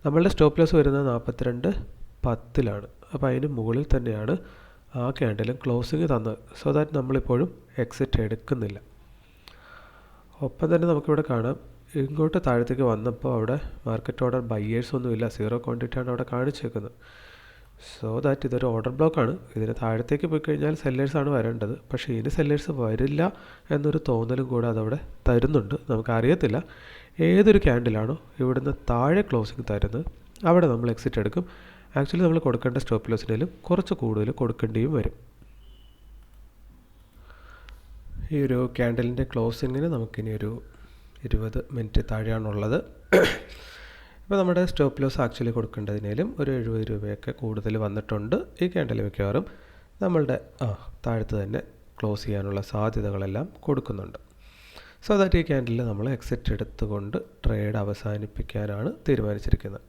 നമ്മളുടെ സ്റ്റോപ്പ് ലോസ് വരുന്നത് 42.10 അപ്പോൾ അതിന് മുകളിൽ തന്നെയാണ് ആ ക്യാൻഡിലും ക്ലോസിങ് തന്നത്. സോ ദാറ്റ് നമ്മളിപ്പോഴും എക്സിറ്റ് എടുക്കുന്നില്ല. ഒപ്പം തന്നെ നമുക്കിവിടെ കാണാം ഇങ്ങോട്ട് താഴത്തേക്ക് വന്നപ്പോൾ അവിടെ മാർക്കറ്റ് ഓർഡർ ബയ്യേഴ്സൊന്നുമില്ല, 0 ക്വാണ്ടിറ്റിയാണ് അവിടെ കാണിച്ചേക്കുന്നത്. സോ ദാറ്റ് ഇതൊരു ഓർഡർ ബ്ലോക്കാണ്. ഇതിന് താഴത്തേക്ക് പോയി കഴിഞ്ഞാൽ സെല്ലേഴ്സാണ് വരേണ്ടത്. പക്ഷേ ഇനി സെല്ലേഴ്സ് വരില്ല എന്നൊരു തോന്നലും കൂടെ അതവിടെ തരുന്നുണ്ട്. നമുക്കറിയത്തില്ല ഏതൊരു ക്യാൻഡിലാണോ ഇവിടുന്ന് താഴെ ക്ലോസിങ് തരുന്നത് അവിടെ നമ്മൾ എക്സിറ്റ് എടുക്കും. ആക്ച്വലി നമ്മൾ കൊടുക്കേണ്ട സ്റ്റോപ്പ് ലോസിനേലും കുറച്ച് കൂടുതൽ കൊടുക്കേണ്ടിയും വരും. ഈ ഒരു ക്യാൻഡലിൻ്റെ ക്ലോസിങ്ങിന് നമുക്കിനി ഒരു 20 മിനിറ്റ് താഴെയാണുള്ളത്. ഇപ്പോൾ നമ്മുടെ സ്റ്റോപ്പ് ലോസ് ആക്ച്വലി കൊടുക്കേണ്ടതിനേലും ഒരു 70 രൂപയൊക്കെ കൂടുതൽ വന്നിട്ടുണ്ട്. ഈ ക്യാൻഡിൽ മിക്കവാറും നമ്മളുടെ താഴത്ത് തന്നെ ക്ലോസ് ചെയ്യാനുള്ള സാധ്യതകളെല്ലാം കൊടുക്കുന്നുണ്ട്. സോ ദാറ്റ് ഈ ക്യാൻഡിൽ നമ്മൾ എക്സിറ്റ് എടുത്തുകൊണ്ട് ട്രേഡ് അവസാനിപ്പിക്കാനാണ് തീരുമാനിച്ചിരിക്കുന്നത്.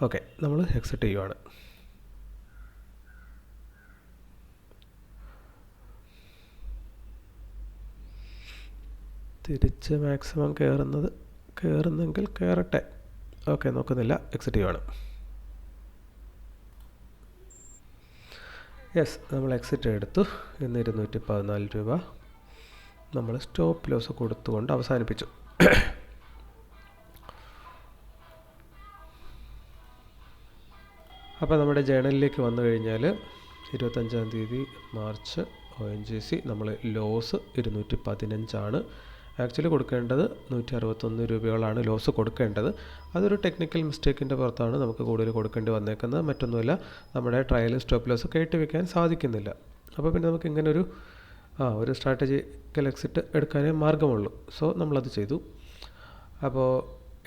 ഓക്കെ, നമ്മൾ എക്സിറ്റ് ചെയ്യുവാണ്. തിരിച്ച് മാക്സിമം കയറുന്നെങ്കിൽ കയറട്ടെ. ഓക്കെ, നോക്കുന്നില്ല, എക്സിറ്റ് ചെയ്യുവാണ്. യെസ്, നമ്മൾ എക്സിറ്റ് എടുത്തു. ഇന്ന് 214 രൂപ നമ്മൾ സ്റ്റോപ്പ് ലോസ് കൊടുത്തുകൊണ്ട് അവസാനിപ്പിച്ചു. അപ്പോൾ നമ്മുടെ ജേണലിലേക്ക് വന്നു കഴിഞ്ഞാൽ 25-ാം തീയതി മാർച്ച് ONGC നമ്മൾ ലോസ് 215 ആക്ച്വലി കൊടുക്കേണ്ടത് 161 രൂപയോളാണ് ലോസ് കൊടുക്കേണ്ടത്. അതൊരു ടെക്നിക്കൽ മിസ്റ്റേക്കിൻ്റെ പുറത്താണ് നമുക്ക് കൂടുതൽ കൊടുക്കേണ്ടി വന്നേക്കുന്നത്. മറ്റൊന്നുമില്ല, നമ്മുടെ ട്രയൽ സ്റ്റോപ്പ് ലോസ് കയറ്റി വയ്ക്കാൻ സാധിക്കുന്നില്ല. അപ്പോൾ പിന്നെ നമുക്ക് ഇങ്ങനെ ഒരു സ്ട്രാറ്റജിക്കൽ എക്സിറ്റ് എടുക്കാനേ മാർഗ്ഗമുള്ളൂ. സോ നമ്മളത് ചെയ്തു. അപ്പോൾ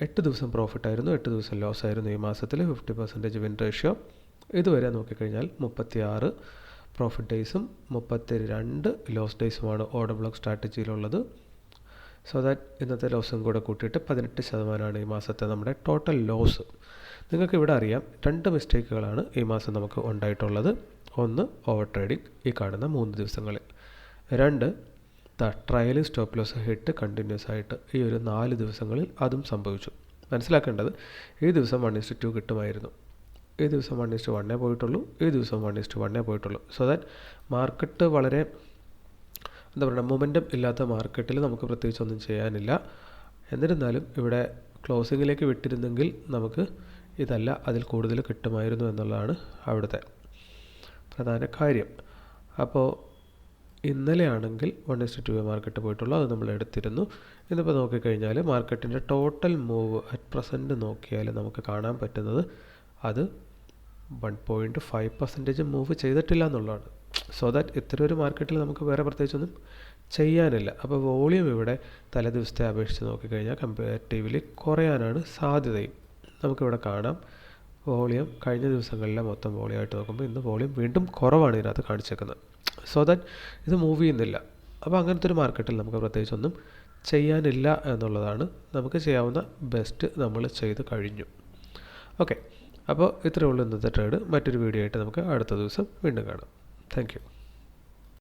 8 ദിവസം പ്രോഫിറ്റായിരുന്നു, 8 ദിവസം ലോസ് ആയിരുന്നു ഈ മാസത്തിൽ. 50% വിൻ റേഷ്യോ. ഇതുവരെ നോക്കിക്കഴിഞ്ഞാൽ 36 പ്രോഫിറ്റ് ഡേയ്സും 32 ലോസ് ഡേയ്സുമാണ് ഓർഡർ ബ്ലോക്ക് സ്ട്രാറ്റജിയിലുള്ളത്. സോ ദാറ്റ് ഇന്നത്തെ ലോസും കൂടെ കൂട്ടിയിട്ട് 18% ഈ മാസത്തെ നമ്മുടെ ടോട്ടൽ ലോസ്. നിങ്ങൾക്ക് ഇവിടെ അറിയാം 2 മിസ്റ്റേക്കുകളാണ് ഈ മാസം നമുക്ക് ഉണ്ടായിട്ടുള്ളത്. ഒന്ന്, ഓവർ ട്രേഡിംഗ് ഈ കാണുന്ന 3 ദിവസങ്ങളിൽ. 2, trail stop loss hit continuous ആയിട്ട് ഈ ഒരു 4 ദിവസങ്ങളിൽ അതും സംഭവിച്ചു. മനസ്സിലാക്കേണ്ടത് ഈ ദിവസം 1:2 കിട്ടുമായിരുന്നു, ഈ ദിവസം 1:1 പോയിട്ടുള്ളൂ, ഈ ദിവസം 1:1 പോയിട്ടുള്ളൂ. സോ ദാറ്റ് മാർക്കറ്റ് വളരെ മൊമെൻറ്റം ഇല്ലാത്ത മാർക്കറ്റിൽ നമുക്ക് പ്രത്യേകിച്ച് ഒന്നും ചെയ്യാനില്ല. എന്നിരുന്നാലും ഇവിടെ ക്ലോസിങ്ങിലേക്ക് വിട്ടിരുന്നെങ്കിൽ നമുക്ക് ഇതല്ല അതിൽ കൂടുതൽ കിട്ടുമായിരുന്നു എന്നുള്ളതാണ് അവിടുത്തെ പ്രധാന കാര്യം. അപ്പോൾ ഇന്നലെ ആണെങ്കിൽ 1:2 മാർക്കറ്റ് പോയിട്ടുള്ളൂ, അത് നമ്മൾ എടുത്തിരുന്നു. ഇന്നിപ്പോൾ നോക്കിക്കഴിഞ്ഞാൽ മാർക്കറ്റിൻ്റെ ടോട്ടൽ മൂവ് അറ്റ് പ്രസൻറ്റ് നോക്കിയാൽ നമുക്ക് കാണാൻ പറ്റുന്നത് അത് 1.5% മൂവ് ചെയ്തിട്ടില്ല എന്നുള്ളതാണ്. സോ ദാറ്റ് ഇത്തരം ഒരു മാർക്കറ്റിൽ നമുക്ക് വേറെ പ്രത്യേകിച്ചൊന്നും ചെയ്യാനില്ല. അപ്പോൾ വോളിയം ഇവിടെ തലേ ദിവസത്തെ അപേക്ഷിച്ച് നോക്കിക്കഴിഞ്ഞാൽ കമ്പാരിറ്റീവ്ലി കുറയാനാണ് സാധ്യതയും നമുക്കിവിടെ കാണാം. വോളിയം കഴിഞ്ഞ ദിവസങ്ങളിലെ മൊത്തം വോളിയമായിട്ട് നോക്കുമ്പോൾ ഇന്ന് വോളിയം വീണ്ടും കുറവാണ് ഇതിനകത്ത് കാണിച്ചേക്കുന്നത്. സോ ദാറ്റ് ഇത് മൂവ് ചെയ്യുന്നില്ല. അപ്പോൾ അങ്ങനത്തെ ഒരു മാർക്കറ്റിൽ നമുക്ക് പ്രത്യേകിച്ചൊന്നും ചെയ്യാനില്ല എന്നുള്ളതാണ്. നമുക്ക് ചെയ്യാവുന്ന ബെസ്റ്റ് നമ്മൾ ചെയ്ത് കഴിഞ്ഞു. ഓക്കെ, അപ്പോൾ ഇത്രയേ ഉള്ളൂ ഇന്നത്തെ ട്രേഡ്. മറ്റൊരു വീഡിയോ ആയിട്ട് നമുക്ക് അടുത്ത ദിവസം വീണ്ടും കാണാം. Thank you.